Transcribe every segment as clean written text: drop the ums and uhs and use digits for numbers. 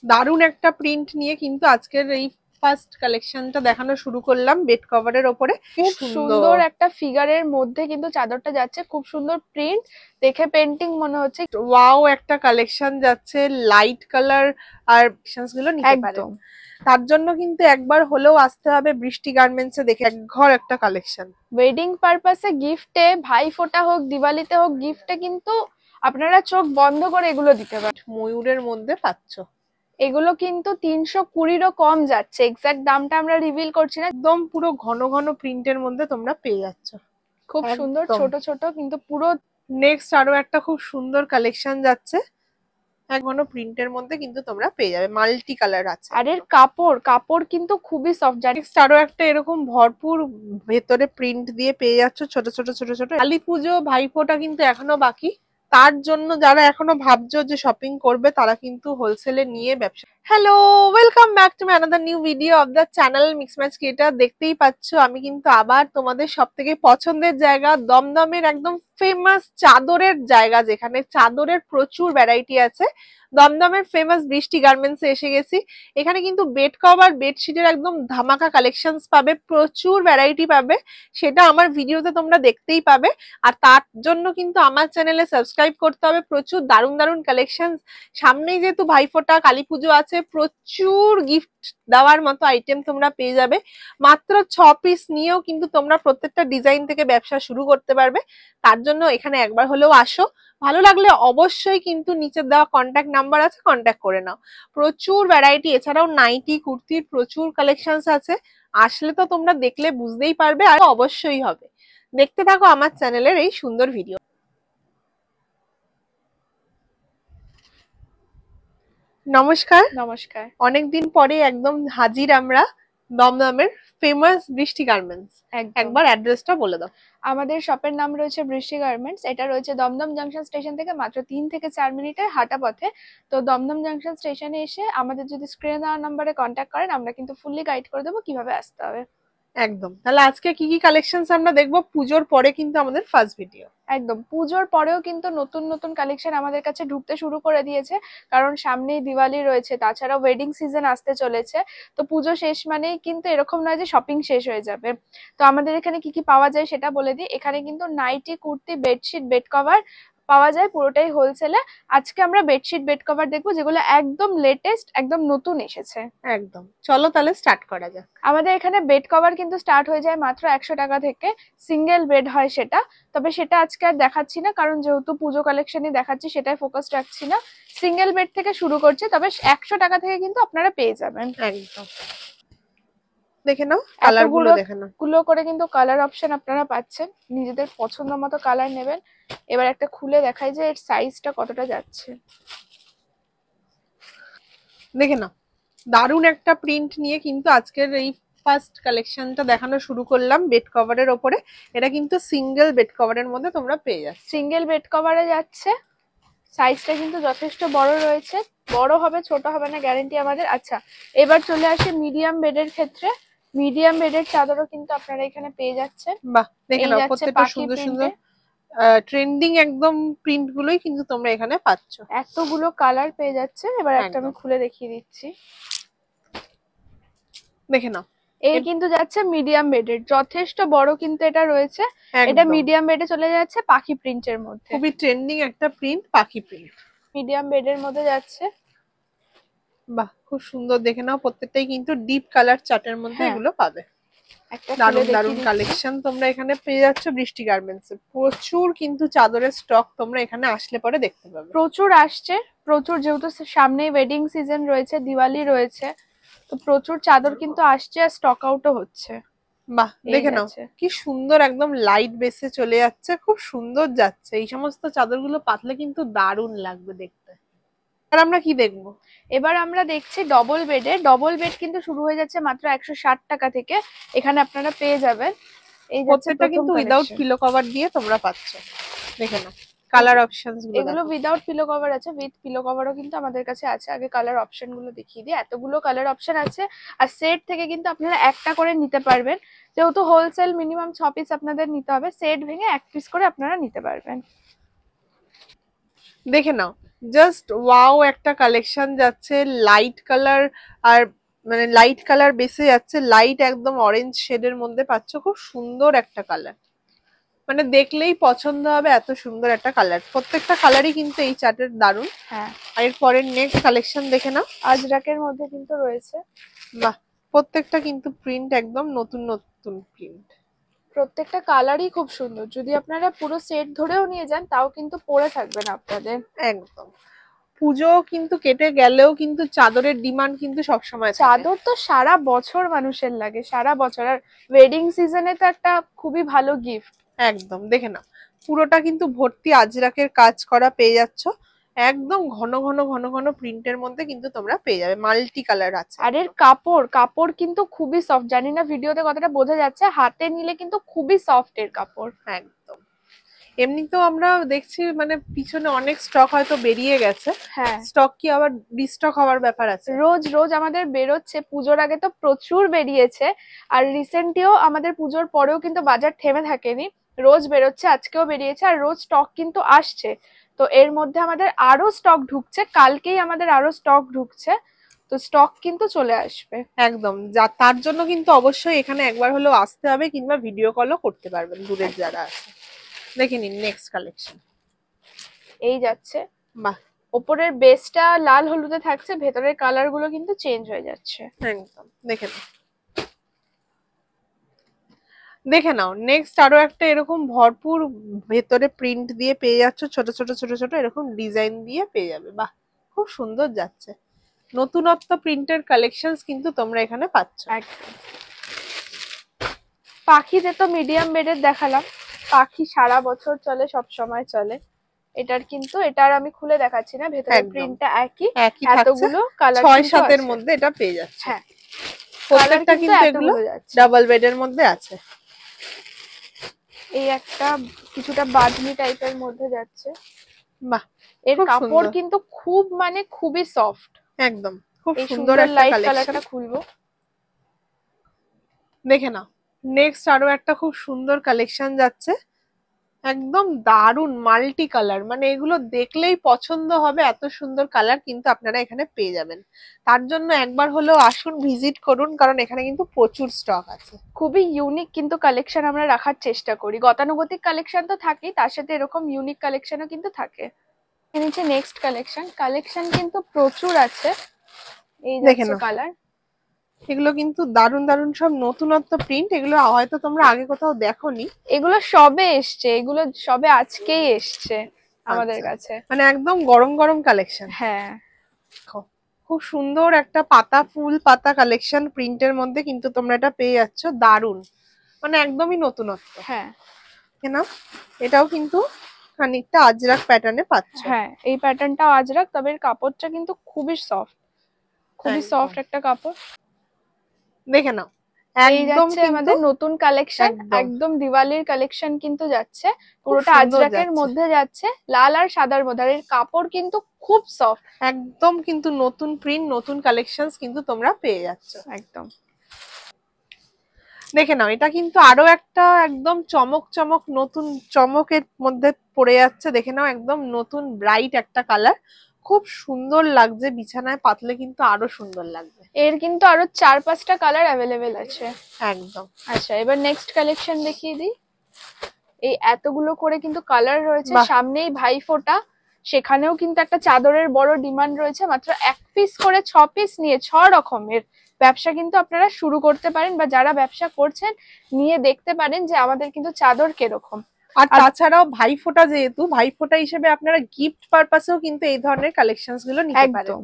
দারুণ একটা প্রিন্ট নিয়ে কিন্তু আজকের এই ফার্স্ট কালেকশনটা দেখানো শুরু করলাম বেড কভারের ওপরে। খুব সুন্দর একটা ফিগারের মধ্যে কিন্তু চাদরটা যাচ্ছে, খুব সুন্দর প্রিন্ট, দেখে পেন্টিং মনে হচ্ছে। ওয়াও একটা কালেকশন যাচ্ছে, লাইট কালার আর অপশনস গুলো নিতে পারেন। একদম তার জন্য কিন্তু একবার হলেও আসতে হবে বৃষ্টি গার্মেন্টসে, দেখে এক ঘর একটা কালেকশন। ওয়েডিং পারপাসে, গিফটে, ভাই ফোঁটা হোক, দিওয়ালিতে হোক, গিফটে কিন্তু আপনারা চোখ বন্ধ করে এগুলো দিতে পারেন। ময়ূরের মধ্যে পাচ্ছ, এগুলো কিন্তু 320-ও কম যাচ্ছে, এক্সাক্ট দামটা আমরা রিভিল করছি না। একদম পুরো ঘন ঘন প্রিন্টের মধ্যে তোমরা পেয়ে যাচ্ছ, খুব সুন্দর ছোট ছোট কিন্তু পুরো। নেক্সট আরো একটা খুব সুন্দর কালেকশন যাচ্ছে, এক ঘন প্রিন্টের মধ্যে কিন্তু তোমরা পেয়ে যাবে, মাল্টি কালার আছে। আর এর কাপড় কিন্তু খুবই সফট। নেক্সট আরো একটা এরকম ভরপুর ভেতরে প্রিন্ট দিয়ে পেয়ে যাচ্ছ, ছোট ছোট ছোট ছোট। কালী পুজো ভাইফোঁটা কিন্তু এখনো বাকি, তার জন্য যারা এখনো ভাবছো যে শপিং করবে তারা কিন্তু হোলসেলে নিয়ে ব্যবসা। Hello, welcome back to my another new video of the channel mix match creator. দেখতেই পাচ্ছ আমি কিন্তু আবার তোমাদের সব থেকে পছন্দের জায়গা দমদমের একদম ফেমাস চাদরের জায়গা, যেখানে চাদরের প্রচুর ভ্যারাইটি আছে, দমদমের ফেমাস বৃষ্টি গার্মেন্টসে এসে গেছি। এখানে কিন্তু বেড কভার বেডশিটের একদম ধামাকা কালেকশনস পাবে, প্রচুর ভ্যারাইটি পাবে, সেটা আমার ভিডিওতে তোমরা দেখতেই পাবে। আর তার জন্য কিন্তু আমার চ্যানেলে সাবস্ক্রাইব করতে হবে, প্রচুর দারুণ দারুণ কালেকশন। সামনেই যেহেতু ভাইফোঁটা কালী পুজো আছে, প্রচুর গিফট দেওয়ার মতো আইটেম তোমরা পেয়ে যাবে। মাত্র 6 পিস নিয়েও কিন্তু তোমরা প্রত্যেকটা ডিজাইন থেকে ব্যবসা শুরু করতে পারবে। তার জন্য এখানে একবার হলেও আসো, ভালো লাগলে অবশ্যই কিন্তু নিচে দেওয়া কন্ট্যাক্ট নাম্বার আছে, কন্ট্যাক্ট করে নাও। প্রচুর ভ্যারাইটি, এছাড়াও নাইটি কুর্তির প্রচুর কালেকশনস আছে, আসলে তো তোমরা দেখলে বুঝতেই পারবে, আর অবশ্যই হবে। দেখতে থাকো আমার চ্যানেলের এই সুন্দর ভিডিও। নমস্কার। নমস্কার। অনেকদিন পরে একদম হাজির আমরা দমদমের ফেমাস বৃষ্টি গার্মেন্টস। একবার অ্যাড্রেসটা বলে দাও। আমাদের শপের নাম রয়েছে বৃষ্টি গার্মেন্টস, এটা রয়েছে দমদম জাংশন স্টেশন থেকে মাত্র 3 থেকে 4 মিনিটের হাঁটা পথে। তো দমদম জাংশন স্টেশনে এসে আমাদের যদি স্ক্রিনে দেওয়া নাম্বারে কন্ট্যাক্ট করেন, আমরা কিন্তু ফুললি গাইড করে দেবো কিভাবে আসতে হবে। একদম, তাহলে আজকে কি কি কালেকশনস আমরা দেখবো, পুজোর পরে কিন্তু আমাদের ফার্স্ট ভিডিও। একদম পুজোর পরেও কিন্তু নতুন নতুন কালেকশন আমাদের কাছে ঢুকতে শুরু করে দিয়েছে, কারণ সামনেই দিওয়ালি রয়েছে, তাছাড়া ওয়েডিং সিজন আসতে চলেছে। তো পুজো শেষ মানেই কিন্তু এরকম নয় যে শপিং শেষ হয়ে যাবে। তো আমাদের এখানে কি কি পাওয়া যায় সেটা বলে দিই। এখানে কিন্তু nighty, kurti, bedsheet, bed cover পাওয়া যায়, পুরোটাই হোলসেলে। আজকে আমরা বেডশিট বেড কভার দেখবো, যেগুলো একদম লেটেস্ট, একদম নতুন এসেছে। একদম, চলো তাহলে স্টার্ট করা যাক। আমাদের এখানে বেড কভার কিন্তু স্টার্ট হয়ে যায় মাত্র 100 টাকা থেকে, সিঙ্গেল বেড হয় সেটা। তবে সেটা আজকে আর দেখাচ্ছি না, কারণ যেহেতু পুজো কালেকশনই দেখাচ্ছি, সেটাই ফোকাস রাখছি না। সিঙ্গেল বেড থেকে শুরু করছে, তবে 100 টাকা থেকে কিন্তু আপনারা পেয়ে যাবেন। একদম, দেখে নাও কালার গুলো, দেখে নাও গুলো করে কিন্তু কালার অপশন আপনারা পাচ্ছেন, নিজেদের পছন্দ মতো কালার নেবেন। এবার একটা খুলে দেখাই যে এর সাইজটা কতটা যাচ্ছে, দেখে নাও। দারুণ একটা প্রিন্ট নিয়ে কিন্তু আজকের এই ফার্স্ট কালেকশনটা দেখানো শুরু করলাম বেড কভারের ওপরে। এটা কিন্তু সিঙ্গেল বেড কভারের মধ্যে তোমরা পেয়ে যাচ্ছ। সিঙ্গেল বেড কভারে যাচ্ছে, সাইজটা কিন্তু যথেষ্ট বড় রয়েছে, বড় হবে ছোট হবে না গ্যারান্টি আমাদের। আচ্ছা, এবার চলে আসে মিডিয়াম বেডের ক্ষেত্রে। মিডিয়াম বেডের চাদরও কিন্তু আপনারা এখানে পেয়ে যাচ্ছেন। বাহ, দেখে নাও প্রত্যেকটা সুন্দর সুন্দর ট্রেন্ডিং একদম প্রিন্ট গুলোই কিন্তু তোমরা এখানে পাচ্ছ। এতগুলো কালার পেয়ে যাচ্ছে। এবার একটা আমি খুলে দেখিয়ে দিচ্ছি, দেখে নাও। এই কিন্তু যাচ্ছে মিডিয়াম বেডের, যথেষ্ট বড় কিন্তু এটা রয়েছে। এটা মিডিয়াম বেডে চলে যাচ্ছে পাখি প্রিন্টের মধ্যে, খুবই ট্রেন্ডিং একটা প্রিন্ট, পাখি প্রিন্ট মিডিয়াম বেডের মধ্যে যাচ্ছে। বাহ, খুব সুন্দর, দেখে নাও প্রত্যেকটাই কিন্তু ডিপ কালার চার্টের মধ্যে এগুলো পাবে। একটা দারুণ দারুণ কালেকশন তোমরা এখানে পেয়ে যাচ্ছ বৃষ্টি গার্মেন্টসে। প্রচুর কিন্তু চাদরের স্টক তোমরা এখানে আসলে পরে দেখতে পাবে, প্রচুর আসছে, প্রচুর, যেহেতু সামনে ওয়েডিং সিজন রয়েছে, দিওয়ালি রয়েছে, তো প্রচুর চাদর কিন্তু আসছে আর স্টক আউটও হচ্ছে। বাহ, দেখে নাও কি সুন্দর, একদম লাইট বেসে চলে যাচ্ছে, খুব সুন্দর যাচ্ছে। এই সমস্ত চাদরগুলো পাতলে কিন্তু দারুণ লাগবে দেখতে। আর আমরা কি দেখবো, এবার আমরা দেখছি ডবল বেডে। ডবল বেড কিন্তু শুরু হয়ে যাচ্ছে মাত্র 160 টাকা থেকে, এখানে আপনারা পেয়ে যাবেন। এই প্রত্যেকটা কিন্তু উইদাউট পিলো কভার দিয়ে তোমরা পাচ্ছ, দেখে নাও কালার অপশনস গুলো। এগুলো উইদাউট পিলো কভার আছে, উইথ পিলো কভারও কিন্তু আমাদের কাছে আছে। আগে কালার অপশন গুলো দেখিয়ে দিই, এতগুলো কালার অপশন আছে। আর সেট থেকে কিন্তু আপনারা একটা করে নিতে পারবেন, যেহেতু হোলসেল মিনিমাম 6 পিস আপনাদের নিতে হবে, সেট ভেঙে 1 পিস করে আপনারা নিতে পারবেন। দেখে নাও জাস্ট ওয়াও একটা কালেকশন যাচ্ছে, লাইট কালার আর মানে লাইট কালার বেসে যাচ্ছে, লাইট একদম অরেঞ্জ শেডের মধ্যে পাচ্ছ, খুব সুন্দর একটা কালার, মানে দেখলেই পছন্দ হবে, এত সুন্দর একটা কালার, প্রত্যেকটা কালারই কিন্তু এই চার্টের দারুন। হ্যাঁ, আর এর পরের নেক্সট কালেকশন দেখে নাও। আজরাকের মধ্যে কিন্তু রয়েছে। বাহ, প্রত্যেকটা কিন্তু প্রিন্ট একদম নতুন নতুন প্রিন্ট, প্রত্যেকটা কালারই খুব সুন্দর, যদি আপনারা পুরো সেট ধরেও নিয়ে যান তাও কিন্তু পরে থাকবেন আপনাদের। একদম। পুজো কিন্তু কেটে গেলেও কিন্তু চাদরের ডিমান্ড কিন্তু সবসময় থাকে। চাদর তো সারা বছর মানুষের লাগে, সারা বছর, আর ওয়েডিং সিজনে তো একটা খুবই ভালো গিফট। একদম, দেখে নাও পুরোটা কিন্তু ভর্তি আজরাকের কাজ করা পেয়ে যাচ্ছ, একদম ঘন ঘন ঘন ঘন প্রিন্টের মধ্যে কিন্তু তোমরা পেয়ে যাবে, মাল্টি কালার আছে। আর এর কাপড় কাপড় কিন্তু খুবই সফট, জানি না ভিডিওতে কতটা বোঝা যাচ্ছে, হাতে নিলে কিন্তু খুবই সফট এর কাপড়। একদম। এমনিতেও আমরা দেখছি মানে পিছনে অনেক স্টক হয়তো বেরিয়ে গেছে, হ্যাঁ, স্টক কি আবার রিস্টক হওয়ার ব্যাপার আছে? রোজ রোজ আমাদের বেরোচ্ছে, পুজোর আগে তো প্রচুর বেরিয়েছে, আর রিসেন্টলিও আমাদের পুজোর পরেও কিন্তু বাজার থেমে থাকেনি, রোজ বেরোচ্ছে, আজকেও বেরিয়েছে, আর রোজ স্টক কিন্তু আসছে। তো এর মধ্যে আমাদের আরো স্টক ঢুকছে, কালকেই আমাদের আরো স্টক ঢুকছে, তো স্টক কিন্তু চলে আসবে। একদম, যা তার জন্য কিন্তু অবশ্যই এখানে একবার হলেও আসতে হবে, কিংবা ভিডিও কলও করতে পারবেন দূরের যারা আছে। দেখে নিন নেক্সট কালেকশন। এই যাচ্ছে, বাহ, ওপরের বেসটা লাল হলুদে থাকছে, ভেতরের কালার গুলো কিন্তু চেঞ্জ হয়ে যাচ্ছে। একদম, দেখে নাও দেখে নাও নেক্সট আরো একটা এরকম ভরপুর ভেতরে প্রিন্ট দিয়ে পেয়ে যাচ্ছ, ছোট ছোট ছোট ছোট এরকম ডিজাইন দিয়ে পেয়ে যাবে। বাহ, খুব সুন্দর যাচ্ছে, নতুনত্ব প্রিন্টের কালেকশনস কিন্তু তোমরা এখানে পাচ্ছ। একদম। পাখিতে তো মিডিয়াম বেডের দেখালাম, পাখি সারা বছর চলে, সব সময় চলে। এটার কিন্তু, এটার আমি খুলে দেখাচ্ছি না, ভেতরের একদম প্রিন্টটা একই, একই থাকছে, এতগুলো কালার 6-7 এর মধ্যে এটা পেয়ে যাচ্ছে। হ্যাঁ, প্রত্যেকটা কিন্তু এগুলো ডাবল বেডের মধ্যে আছে। এই একটা কিছুটা বাঁধনি টাইপের মধ্যে যাচ্ছে। বাহ, এর খুব কাপড় সুন্দর, কিন্তু খুব মানে খুবই সফট। একদম খুব এই সুন্দর সুন্দর একটা লাইট কালেকশন। কালারটা খুলবো, দেখে নাও নেক্সট আরো একটা খুব সুন্দর কালেকশন যাচ্ছে, একদম দারুন মাল্টি কালার, মানে এগুলো দেখলেই পছন্দ হবে, এত সুন্দর কালার কিন্তু আপনারা এখানে পেয়ে যাবেন। তার জন্য একবার হলেও আসুন, ভিজিট করুন, কারণ এখানে কিন্তু প্রচুর স্টক আছে। খুবই ইউনিক কিন্তু কালেকশন আমরা রাখার চেষ্টা করি, গতানুগতিক কালেকশন তো থাকেই, তার সাথে এরকম ইউনিক কালেকশনও কিন্তু থাকে। নিচে নেক্সট কালেকশন, কালেকশন কিন্তু প্রচুর আছে। এই দেখে যাচ্ছে নাও কালার, এগুলো কিন্তু দারুন দারুন সব নতুনত্ব প্রিন্ট, এগুলো হয়তো তোমরা আগে কোথাও দেখোনি। এগুলো সবে এসছে, এগুলো সবে আজকেই এসছে আমাদের আচ্ছা, কাছে। মানে একদম গরম গরম কালেকশন। হ্যাঁ, খুব সুন্দর একটা পাতা ফুল পাতা কালেকশন প্রিন্টের মধ্যে কিন্তু তোমরা এটা পেয়ে যাচ্ছ, দারুন, মানে একদমই নতুনত্ব। হ্যাঁ, না, এটাও কিন্তু খানিকটা আজরাক প্যাটার্নে পাচ্ছ। হ্যাঁ, এই প্যাটার্নটাও আজরাক, তবে এর কাপড়টা কিন্তু খুবই সফট, খুবই একদম। সফট একটা কাপড়। দেখে নাও এই একদম যাচ্ছে কিন্তু আমাদের নতুন কালেকশন, একদম একদম দিওয়ালির কালেকশন কিন্তু যাচ্ছে, খুব পুরোটা সুন্দর আজরাকের যাচ্ছে, মধ্যে যাচ্ছে, লাল আর সাদার মধ্যে, আর এর কাপড় কিন্তু খুব সফট, একদম কিন্তু নতুন প্রিন্ট নতুন কালেকশনস কিন্তু তোমরা পেয়ে যাচ্ছ। একদম। দেখে নাও এটা কিন্তু আরো একটা একদম চমক চমক নতুন চমকের মধ্যে পড়ে যাচ্ছে, দেখে নাও একদম নতুন ব্রাইট একটা কালার, খুব সুন্দর লাগছে, বিছানায় পাতলে কিন্তু আরো সুন্দর লাগবে। এর কিন্তু আরো 4-5টা কালার অ্যাভেলেবেল আছে। একদম। আচ্ছা, এবার নেক্সট কালেকশন দেখিয়ে দিই। এই এতগুলো করে কিন্তু কালার রয়েছে, বাহ, সামনেই ভাইফোঁটা, সেখানেও কিন্তু একটা চাদরের বড় ডিমান্ড রয়েছে, মাত্র 1 পিস করে 6 পিস নিয়ে 6 রকমের ব্যবসা কিন্তু আপনারা শুরু করতে পারেন, বা যারা ব্যবসা করছেন নিয়ে দেখতে পারেন যে আমাদের কিন্তু চাদর কিরকম। আর তাছাড়াও ভাইফোঁটা, যেহেতু ভাইফোঁটা হিসেবে আপনারা গিফট পারপাসেও কিন্তু এই ধরনের কালেকশনস গুলো নিতে পারেন। একদম,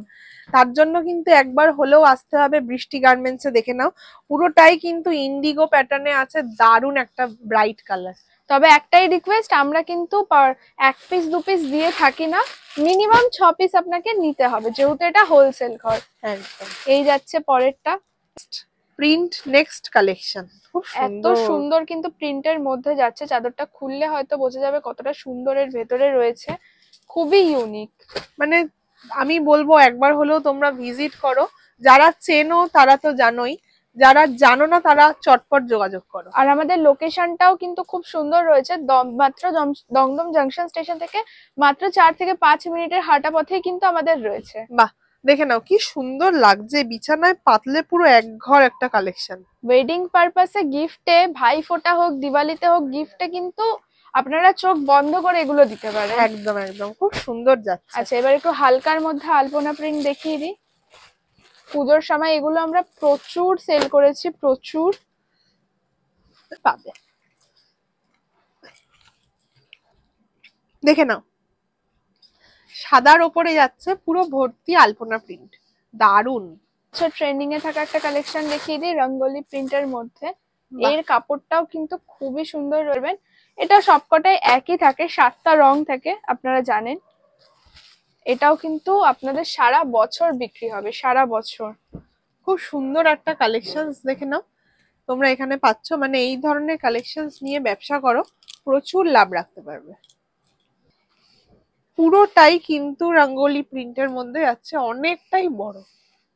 তার জন্য কিন্তু একবার হলেও আসতে হবে বৃষ্টি গার্মেন্টসে। দেখে নাও পুরোটাই কিন্তু ইন্ডিগো প্যাটার্নে আছে, দারুন একটা ব্রাইট কালার। তবে একটাই রিকোয়েস্ট, আমরা কিন্তু 1 পিস 2 পিস দিয়ে থাকি না, মিনিমাম 6 পিস আপনাকে নিতে হবে, যেহেতু এটা হোলসেল ঘর। একদম। এই যাচ্ছে পরেরটা, প্রিন্ট নেক্সট কালেকশন, খুব এত সুন্দর সুন্দর কিন্তু প্রিন্টের মধ্যে যাচ্ছে, চাদরটা খুললে হয়তো বোঝা যাবে কতটা সুন্দর এর ভেতরে রয়েছে, খুবই ইউনিক। মানে আমি বলবো একবার হলেও তোমরা ভিজিট করো, যারা চেনো তারা তো জানোই, যারা জানো না তারা চটপট যোগাযোগ করো। আর আমাদের লোকেশনটাও কিন্তু খুব সুন্দর রয়েছে, মাত্র দমদম জাংশন স্টেশন থেকে মাত্র 4 থেকে 5 মিনিটের হাঁটা পথেই কিন্তু আমাদের রয়েছে। বাহ, দেখে নাও কি সুন্দর লাগছে, বিছানায় পাতলে পুরো এক ঘর একটা কালেকশন। ওয়েডিং পারপাসে, গিফটে, ভাইফোঁটা হোক, দিওয়ালিতে হোক, গিফটে কিন্তু আপনারা চোখ বন্ধ করে এগুলো দিতে পারেন। একদম একদম খুব সুন্দর যাচ্ছে। আচ্ছা, এবার একটু হালকার মধ্যে আলপনা প্রিন্ট দেখিয়ে দিই। পুজোর সময় এগুলো আমরা প্রচুর সেল করেছি, প্রচুর পাবে। দেখে নাও সাদার ওপরে যাচ্ছে পুরো ভর্তি আলপনা প্রিন্ট, দারুন। আচ্ছা, ট্রেন্ডিং এ থাকা একটা কালেকশন দেখিয়ে দিই রঙ্গোলি প্রিন্টের মধ্যে। এর কাপড়টাও কিন্তু খুবই সুন্দর রয়েবেন। এটা সবকটাই একই থাকে, 7টা রং থাকে, আপনারা জানেন। এটাও কিন্তু আপনাদের সারা বছর বিক্রি হবে, সারা বছর। খুব সুন্দর একটা কালেকশনস দেখে নাও তোমরা এখানে পাচ্ছ, মানে এই ধরনের কালেকশনস নিয়ে ব্যবসা করো, প্রচুর লাভ রাখতে পারবে। পুরোটাই কিন্তু রঙ্গোলি প্রিন্টের মধ্যে যাচ্ছে, অনেকটাই বড়,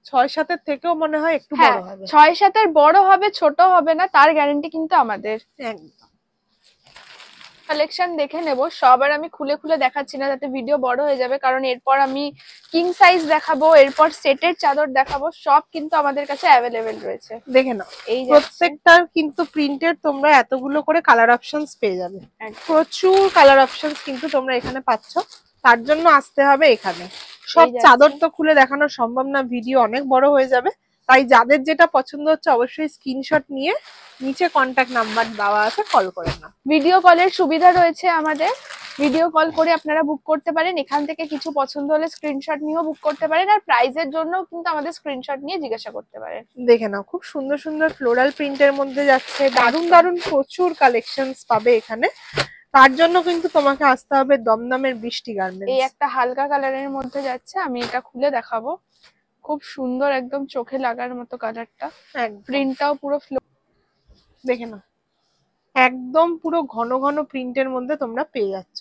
6-7 থেকেও মনে হয় একটু বড় হবে। 6-7 বড় হবে, ছোট হবে না, তার গ্যারান্টি কিন্তু আমাদের। একদম। কালেকশন দেখে নেব সব, আর আমি খুলে খুলে দেখাচ্ছি না যাতে ভিডিও বড় হয়ে যাবে, কারণ এরপর আমি কিং সাইজ দেখাবো, এরপর সেটের চাদর দেখাবো, সব কিন্তু আমাদের কাছে অ্যাভেলেবেল রয়েছে। দেখে নাও এই প্রত্যেকটার কিন্তু প্রিন্টের তোমরা এতগুলো করে কালার অপশনস পেয়ে যাবে, প্রচুর কালার অপশনস কিন্তু তোমরা এখানে পাচ্ছ। তার জন্য আসতে হবে এখানে। সব চাদর তো খুলে দেখানো সম্ভব না, ভিডিও অনেক বড় হয়ে যাবে, তাই যাদের যেটা পছন্দ হচ্ছে অবশ্যই স্ক্রিনশট নিয়ে নিচে কন্টাক্ট নাম্বার দেওয়া আছে, কল করে নাও। ভিডিও কলের সুবিধা রয়েছে আমাদের, ভিডিও কল করে আপনারা বুক করতে পারেন। এখান থেকে কিছু পছন্দ হলে স্ক্রিনশট নিয়েও বুক করতে পারেন, আর প্রাইজের জন্য কিন্তু আমাদের স্ক্রিনশট নিয়ে জিজ্ঞাসা করতে পারেন। দেখে নাও খুব সুন্দর সুন্দর ফ্লোরাল প্রিন্টের মধ্যে যাচ্ছে, দারুন দারুন প্রচুর কালেকশনস পাবে এখানে। তার জন্য কিন্তু তোমাকে আসতে হবে দমদমের বৃষ্টি গার্মেন্টস। এই একটা হালকা কালারের মধ্যে যাচ্ছে, আমি এটা খুলে দেখাবো। খুব সুন্দর, একদম চোখে লাগার মতো কালারটা, প্রিন্টটাও পুরো দেখে নাও একদম পুরো ঘন ঘন প্রিন্টের মধ্যে তোমরা পেয়ে যাচ্ছ,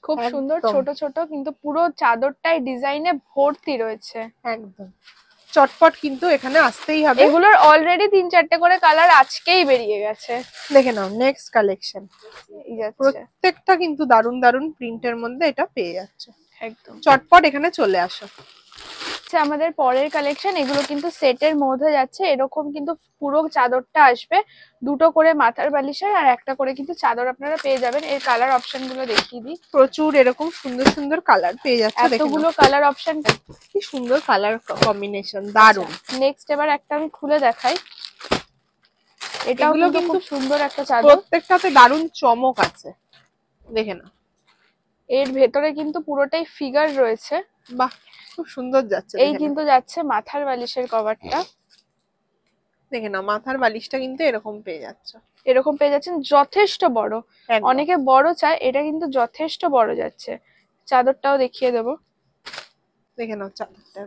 খুব সুন্দর ছোট ছোট, কিন্তু পুরো চাদরটাই ডিজাইনে ভর্তি রয়েছে। একদম চটপট কিন্তু এখানে আসতেই হবে। এগুলোর অলরেডি 3-4টে করে কালার আজকেই বেরিয়ে গেছে। দেখে নাও নেক্সট কালেকশন, প্রত্যেকটা কিন্তু দারুন দারুন প্রিন্টের মধ্যে এটা পেয়ে যাচ্ছে, একদম চটপট এখানে চলে আসো। আমাদের পরের কালেকশন, এগুলো কিন্তু সেটের মধ্যে যাচ্ছে, এরকম কিন্তু পুরো চাদরটা আসবে, দুটো করে মাথার বালিশের আর একটা করে কিন্তু চাদর আপনারা পেয়ে যাবেন। এর কালার অপশন গুলো দেখিয়ে দিই, প্রচুর এরকম সুন্দর সুন্দর কালার পেয়ে যাচ্ছে, এতগুলো কালার অপশন, কি সুন্দর কালার কম্বিনেশন, দারুন। নেক্সট এবার একটা আমি খুলে দেখাই, এটাও কিন্তু সুন্দর একটা চাদর, প্রত্যেকটাতে দারুন চমক আছে, দেখে না। এর ভেতরে কিন্তু পুরোটাই ফিগার রয়েছে, বাহ খুব সুন্দর যাচ্ছে। এই কিন্তু যাচ্ছে মাথার বালিশের কভারটা, দেখে না মাথার বালিশটা কিন্তু এরকম পেয়ে যাচ্ছে, এরকম পেয়ে যাচ্ছেন, যথেষ্ট বড়, অনেকে বড় চায়, এটা কিন্তু যথেষ্ট বড় যাচ্ছে। চাদরটাও দেখিয়ে দেব, দেখে নাও চাদরটা।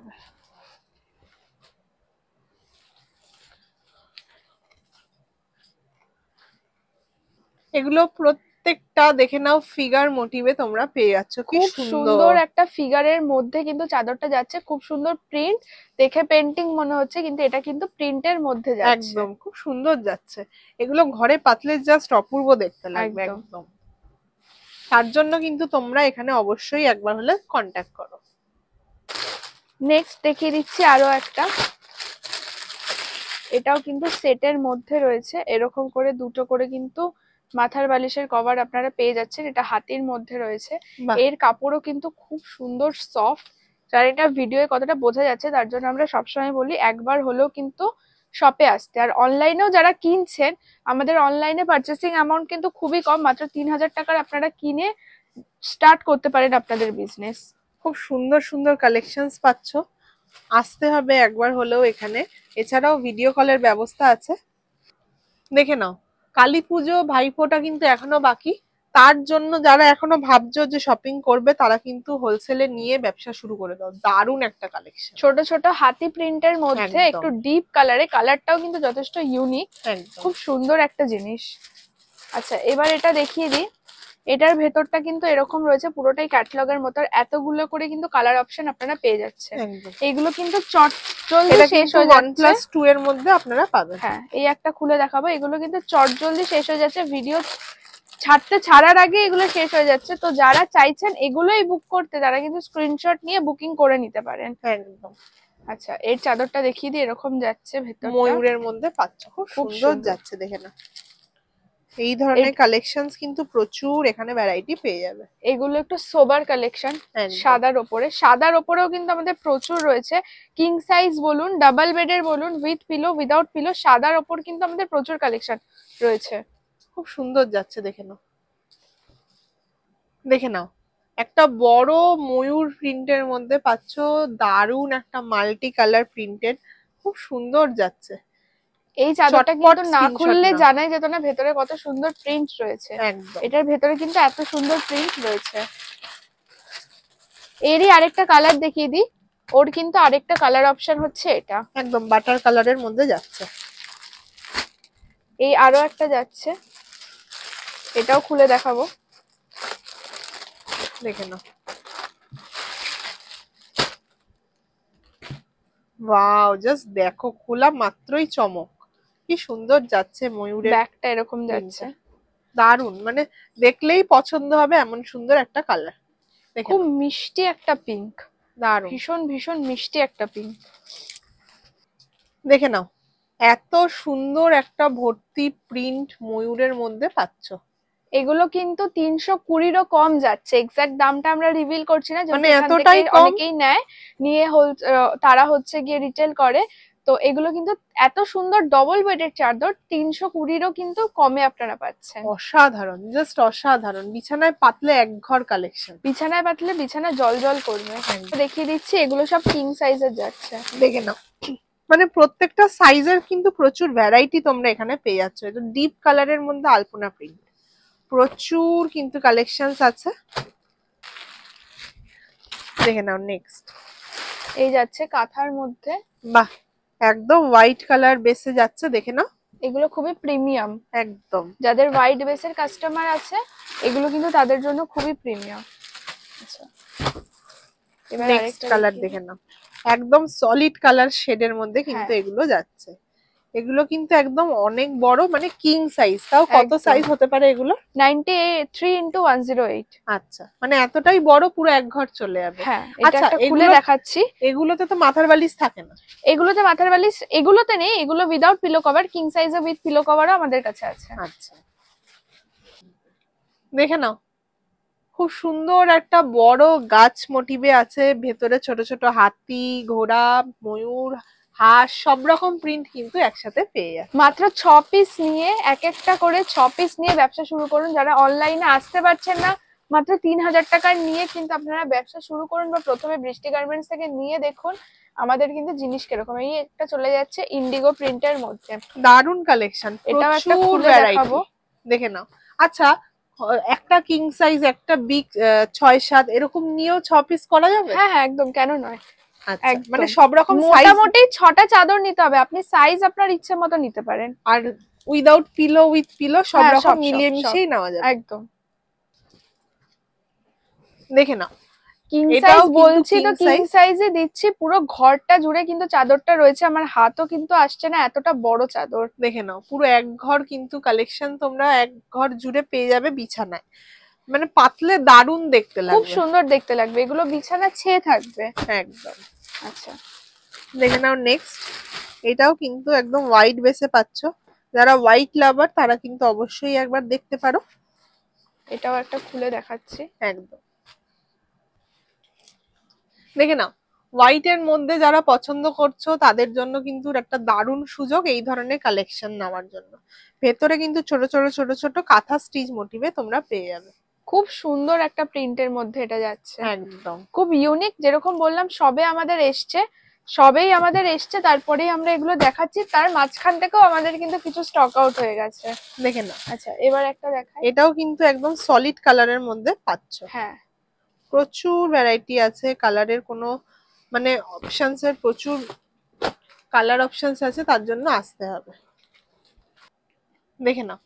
এগুলো প্রত্যেকটা দেখে নাও ফিগার মোটিভে তোমরা পেয়ে যাচ্ছ, কি সুন্দর একটা ফিগারের মধ্যে কিন্তু চাদরটা যাচ্ছে, খুব সুন্দর প্রিন্ট, দেখে পেন্টিং মনে হচ্ছে কিন্তু এটা কিন্তু প্রিন্টের মধ্যে যাচ্ছে, একদম খুব সুন্দর যাচ্ছে। এগুলো ঘরে পাতলে জাস্ট অপূর্ব দেখতে লাগবে একদম। তার জন্য কিন্তু তোমরা এখানে অবশ্যই একবার হলে কন্টাক্ট করো। নেক্সট দেখিয়ে দিচ্ছি আরো একটা, এটাও কিন্তু সেটের মধ্যে রয়েছে, এরকম করে দুটো করে কিন্তু মাথার বালিশের কভার আপনারা পেয়ে যাচ্ছেন, এটা হাতির মধ্যে রয়েছে। এর কাপড়ও কিন্তু খুব সুন্দর সফট, জানি না ভিডিওয়ে কতটা বোঝা যাচ্ছে, তার জন্য আমরা সবসময় বলি একবার হলেও কিন্তু শপে আসতে। আর অনলাইনেও যারা কিনছেন, আমাদের অনলাইনে পারচেসিং অ্যামাউন্ট কিন্তু খুবই কম, মাত্র 3000 টাকার আপনারা কিনে স্টার্ট করতে পারেন আপনাদের বিজনেস। খুব সুন্দর সুন্দর কালেকশনস পাচ্ছ, আসতে হবে একবার হলেও এখানে। এছাড়াও ভিডিও কলের ব্যবস্থা আছে। দেখে নাও কালী পুজো ভাইফোঁটা কিন্তু এখনো বাকি, তার জন্য যারা এখনো ভাবছো যে শপিং করবে তারা কিন্তু হোলসেলে নিয়ে ব্যবসা শুরু করে দাও, দারুন একটা কালেকশন, ছোট ছোট হাতি প্রিন্টের মধ্যে একটু ডিপ কালারে, কালারটাও কিন্তু যথেষ্ট ইউনিক, খুব সুন্দর একটা জিনিস। আচ্ছা এবার এটা দেখিয়ে দিই, এটার ভেতরটা কিন্তু এরকম রয়েছে, পুরোটাই ক্যাটালগের মতো, এতগুলো করে কিন্তু কালার অপশন আপনারা পেয়ে যাচ্ছেন। এইগুলো কিন্তু চট জলদি শেষ হয়ে যাচ্ছে, OnePlus 2 এর মধ্যে আপনারা পাবেন। হ্যাঁ এই একটা খুলে দেখাবো, এগুলো কিন্তু চট জলদি শেষ হয়ে যাচ্ছে, ভিডিও ছাড়ার আগে এগুলো শেষ হয়ে যাচ্ছে। তো যারা চাইছেন এগুলোই বুক করতে, তারা কিন্তু স্ক্রিনশট নিয়ে বুকিং করে নিতে পারেন। একদম। আচ্ছা এর চাদরটা দেখিয়ে দিই, এরকম যাচ্ছে ভেতরটা, ময়ূরের মধ্যে পাচ্ছ, খুব সুন্দর যাচ্ছে, দেখে না। এই ধরনের কালেকশনস কিন্তু প্রচুর এখানে ভ্যারাইটি পেয়ে যাবে। এগুলো একটু সোবার কালেকশন, সাদার ওপরেও কিন্তু আমাদের প্রচুর রয়েছে। কিং সাইজ বলুন, ডাবল বেডের বলুন, উইথ পিলো উইদাউট পিলো, সাদার ওপর কিন্তু আমাদের প্রচুর কালেকশন রয়েছে। খুব সুন্দর যাচ্ছে, দেখে নাও, দেখে নাও। একটা বড় ময়ূর প্রিন্টের মধ্যে পাচ্ছ, দারুন একটা মাল্টি কালার প্রিন্টেড, খুব সুন্দর যাচ্ছে। এই চাদরটা কিন্তু না খুললে জানাই যেত না ভেতরে কত সুন্দর প্রিন্ট রয়েছে। এটার ভেতরে কিন্তু এত সুন্দর প্রিন্ট রয়েছে। এরই আরেকটা কালার দেখিয়ে দিই, ওর কিন্তু আরেকটা কালার অপশন হচ্ছে এটা, একদম বাটার কালারের মধ্যে যাচ্ছে। এই আরো একটা যাচ্ছে, এটাও খুলে দেখাবো, দেখে নাও। ওয়াও, জাস্ট দেখো, খোলা মাত্রই চমক, কি সুন্দর যাচ্ছে। ময়ূরের ব্যাকটা এরকম যাচ্ছে, দারুন, মানে দেখলেই পছন্দ হবে এমন সুন্দর একটা কালার। খুব মিষ্টি একটা পিঙ্ক, দারুন, ভীষণ ভীষণ মিষ্টি একটা পিঙ্ক। দেখে নাও, এত সুন্দর একটা ভর্তি প্রিন্ট ময়ূরের মধ্যে পাচ্ছ। এগুলো কিন্তু 320-ও কম যাচ্ছে, এক্সাক্ট দামটা আমরা রিভিল করছি না, মানে এতটাই কম। অনেকেই নেয়, নিয়ে তারা হচ্ছে গিয়ে রিটেল করে। তো এগুলো কিন্তু এত সুন্দর ডবল বেডের চাদর 320-ও কিন্তু কমে আপনারা পাচ্ছেন। অসাধারণ, জাস্ট অসাধারণ। বিছানায় পাতলে এক ঘর কালেকশন, বিছানায় পাতলে বিছানা জল জল করবে। দেখিয়ে দিচ্ছি, এগুলো সব কিং সাইজের যাচ্ছে, দেখে নাও। মানে প্রত্যেকটা সাইজের কিন্তু প্রচুর ভ্যারাইটি তোমরা এখানে পেয়ে যাচ্ছ। এটা ডিপ কালারের মধ্যে আলপনা প্রিন্ট, প্রচুর কিন্তু কালেকশনস আছে, দেখে নাও। নেক্সট এই যাচ্ছে কাঁথার মধ্যে, বাহ, একদম হোয়াইট কালার বেসে যাচ্ছে, দেখে নাও। এগুলো খুবই প্রিমিয়াম, একদম। যাদের হোয়াইট বেসের কাস্টমার আছে এগুলো কিন্তু তাদের জন্য খুবই প্রিমিয়াম। আচ্ছা এবার নেক্সট কালার দেখে নাও, একদম সলিড কালার শেডের মধ্যে কিন্তু এগুলো যাচ্ছে। এগুলো কিন্তু একদম অনেক বড়, মানে কিং সাইজ। তাও কত সাইজ হতে পারে এগুলো? 93x108। আচ্ছা, মানে এতটাই বড়, পুরো এক ঘর চলে যাবে। হ্যাঁ, এটা একটা খুলে দেখাচ্ছি। এগুলোতে তো মাথার বালিশ থাকে না? এগুলোতে মাথার বালিশ এগুলোতে নেই, এগুলো উইদাউট পিলো কভার, কিং সাইজে উইথ পিলো কভারও আমাদের কাছে আছে। আচ্ছা, দেখে নাও, খুব সুন্দর একটা বড় গাছ মোটিভে আছে, ভেতরে ছোট ছোট হাতি, ঘোড়া, ময়ূর, হাঁস, সব রকম প্রিন্ট কিন্তু একসাথে পেয়ে যাচ্ছে। মাত্র 6 পিস নিয়ে, এক একটা করে 6 পিস নিয়ে ব্যবসা শুরু করুন। যারা অনলাইনে আসতে পারছেন না, মাত্র 3000 টাকার নিয়ে কিন্তু আপনারা ব্যবসা শুরু করুন, বা প্রথমে বৃষ্টি গার্মেন্টস থেকে নিয়ে দেখুন আমাদের কিন্তু জিনিস কিরকম। এই একটা চলে যাচ্ছে ইন্ডিগো প্রিন্টের মধ্যে, দারুন কালেকশন, এটাও একটা খুলে দেখাবো, দেখে নাও। আচ্ছা, একটা কিং সাইজ, একটা বিগ 6-7 এরকম নিয়েও 6 পিস করা যাবে? হ্যাঁ হ্যাঁ একদম, কেন নয়। মানে সব রকম মোটামুটি 6টা চাদর নিতে হবে, আপনি সাইজ আপনার ইচ্ছে মতো নিতে পারেন। আর উইদাউট পিলো, উইথ পিলো, সব রকম মিলিয়ে মিশিয়ে নেওয়া যাবে। একদম, দেখে নাও, কিং সাইজ বলছি তো কিং সাইজে দিচ্ছি, পুরো ঘরটা জুড়ে কিন্তু চাদরটা রয়েছে, আমার হাতও কিন্তু আসছে না, এতটা বড় চাদর। দেখে নাও, পুরো এক ঘর কিন্তু কালেকশন তোমরা এক ঘর জুড়ে পেয়ে যাবে বিছানায়, মানে পাতলে দারুন দেখতে লাগবে, খুব সুন্দর দেখতে লাগবে, এগুলো বিছানা ছেয়ে থাকবে একদম। আচ্ছা দেখে নাও নেক্সট, এটাও কিন্তু একদম হোয়াইট বেসে পাচ্ছ। যারা হোয়াইট লাভার তারা কিন্তু অবশ্যই একবার দেখতে পারো। এটাও একটা খুলে দেখাচ্ছি, একদম। দেখে নাও, হোয়াইট এর মধ্যে যারা পছন্দ করছো তাদের জন্য কিন্তু একটা দারুণ সুযোগ এই ধরনের কালেকশন নেওয়ার জন্য। ভেতরে কিন্তু ছোট ছোট ছোট ছোট কাঁথা স্টিচ মোটিভে তোমরা পেয়ে যাবে। খুব সুন্দর একটা প্রিন্টের মধ্যে এটা যাচ্ছে, একদম খুব ইউনিক। যেরকম বললাম সবেই আমাদের এসছে, তারপরেই আমরা এগুলো দেখাচ্ছি, তার মাঝখান থেকেও আমাদের কিন্তু কিছু স্টক আউট হয়ে গেছে। দেখে নাও। আচ্ছা এবার একটা দেখাই, এটাও কিন্তু একদম সলিড কালারের মধ্যে পাচ্ছ। হ্যাঁ প্রচুর ভ্যারাইটি আছে কালারের, কোনো মানে অপশনস এর প্রচুর কালার অপশনস আছে, তার জন্য আসতে হবে। দেখে নাও,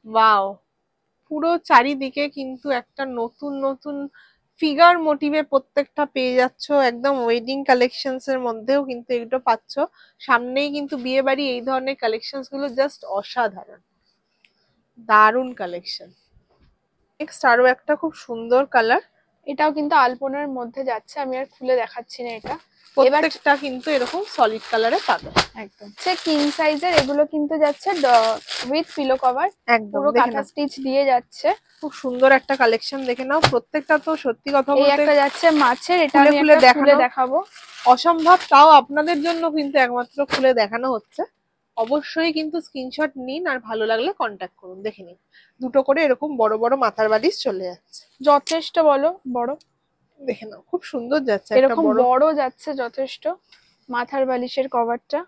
ওয়াও, পুরো চারিদিকে কিন্তু একটা নতুন নতুন ফিগার মোটিভে প্রত্যেকটা পেয়ে যাচ্ছ, একদম ওয়েডিং কালেকশনস এর মধ্যেও কিন্তু এগুলো পাচ্ছ। সামনেই কিন্তু বিয়ে বাড়ি, এই ধরনের কালেকশনস গুলো জাস্ট অসাধারণ, দারুণ কালেকশন। নেক্সট আরো একটা খুব সুন্দর কালার, এটাও কিন্তু আলপনার মধ্যে যাচ্ছে, আমি আর খুলে দেখাচ্ছি না এটা। প্রত্যেকটা কিন্তু এরকম সলিড কালারে পাবে একদম। সে কিং সাইজের, এগুলো কিন্তু যাচ্ছে উইথ পিলো কভার, একদম পুরো কাঁথা স্টিচ দিয়ে যাচ্ছে। খুব সুন্দর একটা কালেকশন, দেখে নাও। প্রত্যেকটা তো সত্যি কথা বলতে এই একটা যাচ্ছে মাছের, এটা আমি একটা খুলে দেখাবো, অসম্ভব, তাও আপনাদের জন্য কিন্তু একমাত্র খুলে দেখানো হচ্ছে। অবশ্যই কিন্তু স্ক্রিনশট নিন আর ভালো লাগলে কন্টাক্ট করুন। দেখে নিন, দুটো করে এরকম বড় বড় মাথার বালিশ চলে যাচ্ছে, যথেষ্ট বড়। দেখে নাও খুব সুন্দর যাচ্ছে, এরকম বড় যাচ্ছে যথেষ্ট। মাথার বালিশের কভারটা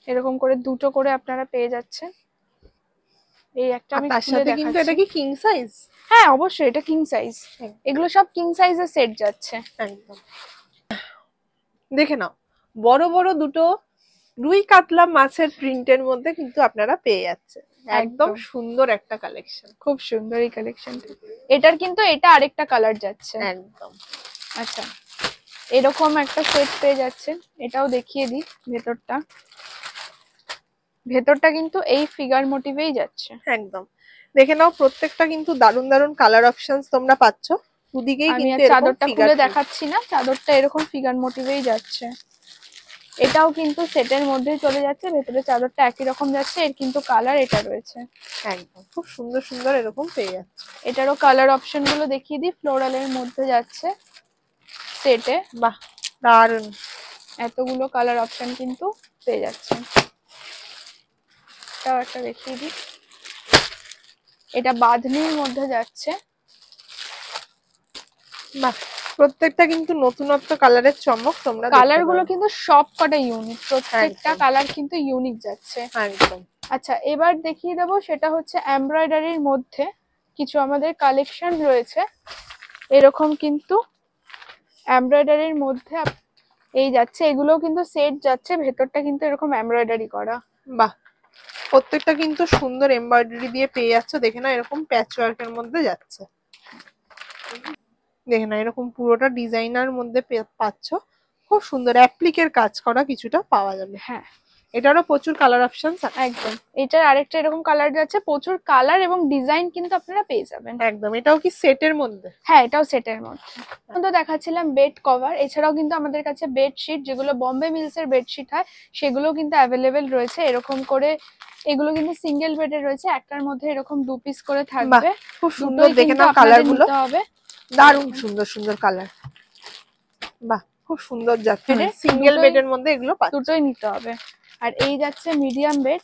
এরকম করে দুটো করে আপনারা পেয়ে যাচ্ছেন। এই একটা আমি তার সাথে কিন্তু এটা কি কিং সাইজ? হ্যাঁ অবশ্যই এটা কিং সাইজ, এগুলো সব কিং সাইজের সেট যাচ্ছে। একদম দেখে নাও, বড় বড় দুটো রুই কাতলা মাছের প্রিন্টের মধ্যে কিন্তু আপনারা পেয়ে যাচ্ছেন। একদম সুন্দর একটা কালেকশন, খুব সুন্দর এই কালেকশনটা। এটার কিন্তু এটা আরেকটা কালার যাচ্ছে একদম। আচ্ছা, এরকম একটা সেট পেয়ে যাচ্ছেন, এটাও দেখিয়ে দিই। ভেতরটা কিন্তু এই ফিগার মোটিভেই যাচ্ছে। একদম দেখে নাও, প্রত্যেকটা কিন্তু দারুন দারুন কালার অপশনস তোমরা পাচ্ছ দুদিকেই। কিন্তু চাদরটা খুলে দেখাচ্ছি না, চাদরটা এরকম ফিগার মোটিভেই যাচ্ছে। এটাও কিন্তু সেটের মধ্যেই চলে যাচ্ছে, ভেতরে চাদরটা একই রকম যাচ্ছে, এর কিন্তু কালার এটা রয়েছে। একদম খুব সুন্দর সুন্দর এরকম পেয়ে যাচ্ছে। এটারও কালার অপশন গুলো দেখিয়ে দিই, ফ্লোরালের মধ্যে যাচ্ছে সেটে। বাহ দারুন, এতগুলো কালার অপশন কিন্তু পেয়ে যাচ্ছে। এটাও একটা দেখিয়ে দিই, এটা বাঁধনির মধ্যে যাচ্ছে। বাহ, প্রত্যেকটা কিন্তু নতুনত্ব কালারের চমক। তোমরা কালার গুলো কিন্তু সব কটা ইউনিক, প্রত্যেকটা কালার কিন্তু ইউনিক যাচ্ছে একদম। আচ্ছা, এবার দেখিয়ে দেবো, সেটা হচ্ছে এমব্রয়ডারির মধ্যে কিছু আমাদের কালেকশন রয়েছে। এরকম কিন্তু এমব্রয়ডারির মধ্যে এই যাচ্ছে, এগুলো কিন্তু সেট যাচ্ছে, ভেতরটা কিন্তু এরকম এমব্রয়ডারি করা। বাহ, প্রত্যেকটা কিন্তু সুন্দর এমব্রয়ডারি দিয়ে পেয়ে যাচ্ছে। দেখে না, এরকম প্যাচ ওয়ার্কের মধ্যে যাচ্ছে। দেখে না, এরকম পুরোটা ডিজাইনার মধ্যে পাচ্ছ। খুব সুন্দর অ্যাপ্লিকের কাজ করা কিছুটা পাওয়া যাবে। হ্যাঁ, এটারও প্রচুর কালার অপশন। একদম, এটার আরেকটা এরকম কালার যাচ্ছে, প্রচুর কালার এবং ডিজাইন কিন্তু আপনারা পেয়ে যাবেন। একদম, এটাও কি সেটের মধ্যে? হ্যাঁ, এটাও সেটের মধ্যে। তো দেখাচ্ছিলাম বেড কভার, এছাড়াও কিন্তু আমাদের কাছে বেডশিট, যেগুলো বম্বে মিলস এর বেডশিট হয়, সেগুলো কিন্তু অ্যাভেলেবেল রয়েছে। এরকম করে এগুলো কিন্তু সিঙ্গেল বেডে রয়েছে, একটার মধ্যে এরকম 2 পিস করে থাকবে। খুব সুন্দর, দেখে নাও কালার গুলো, হবে দারুণ সুন্দর সুন্দর কালার। বাহ, খুব সুন্দর যাচ্ছে। সিঙ্গেল বেডের মধ্যে এগুলো দুটোই নিতে হবে। আর এই যাচ্ছে মিডিয়াম বেড,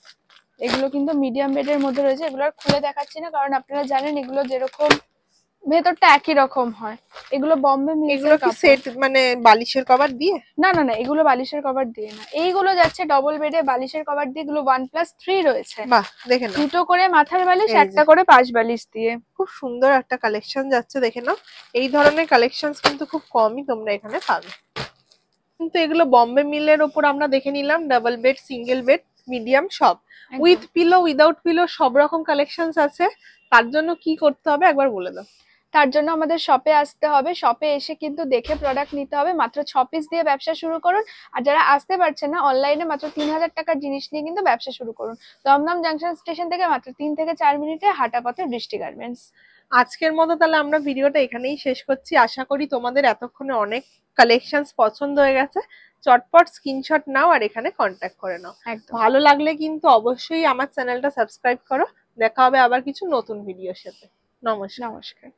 এগুলো কিন্তু মিডিয়াম বেডের মধ্যে রয়েছে। এগুলো আর খুলে দেখাচ্ছি না, কারণ আপনারা জানেন এগুলো যেরকম ভেতরটা একই রকম হয়। এগুলো বম্বে মিলস। এগুলো কি সেট মানে বালিশের কভার দিয়ে? না না না, এগুলো বালিশের কভার দিয়ে না, এইগুলো যাচ্ছে ডবল বেডে বালিশের কভার দিয়ে। এগুলো 1+3 রয়েছে। বাহ, দেখে নাও, দুটো করে মাথার বালিশ, একটা করে পাশ বালিশ দিয়ে। খুব সুন্দর একটা কালেকশন যাচ্ছে। দেখে নাও, এই ধরনের কালেকশনস কিন্তু খুব কমই তোমরা এখানে পাবে। কিন্তু এগুলো বম্বে মিলের উপর আমরা দেখে নিলাম, double bed, single bed, medium সব, উইথ পিলো, উইদাউট পিলো, সব রকম কালেকশনস আছে। তার জন্য কি করতে হবে একবার বলে দাও। তার জন্য আমাদের শপে আসতে হবে, শপে এসে কিন্তু দেখে প্রোডাক্ট নিতে হবে। মাত্র 6 পিস দিয়ে ব্যবসা শুরু করুন। আর যারা আসতে পারছেন না, অনলাইনে মাত্র 3000 টাকার জিনিস নিয়ে কিন্তু ব্যবসা শুরু করুন। দমদম জাংশন স্টেশন থেকে মাত্র 3 থেকে 4 মিনিটে হাঁটা পথে বৃষ্টি গার্মেন্টস। আজকের মতো তাহলে আমরা ভিডিওটা এখানেই শেষ করছি। আশা করি তোমাদের এতক্ষণে অনেক কালেকশনস পছন্দ হয়ে গেছে। চটপট স্ক্রিনশট নাও আর এখানে কন্ট্যাক্ট করে নাও। ভালো লাগলে কিন্তু অবশ্যই আমার চ্যানেলটা সাবস্ক্রাইব করো। দেখা হবে আবার কিছু নতুন ভিডিওর সাথে। নমস্কার।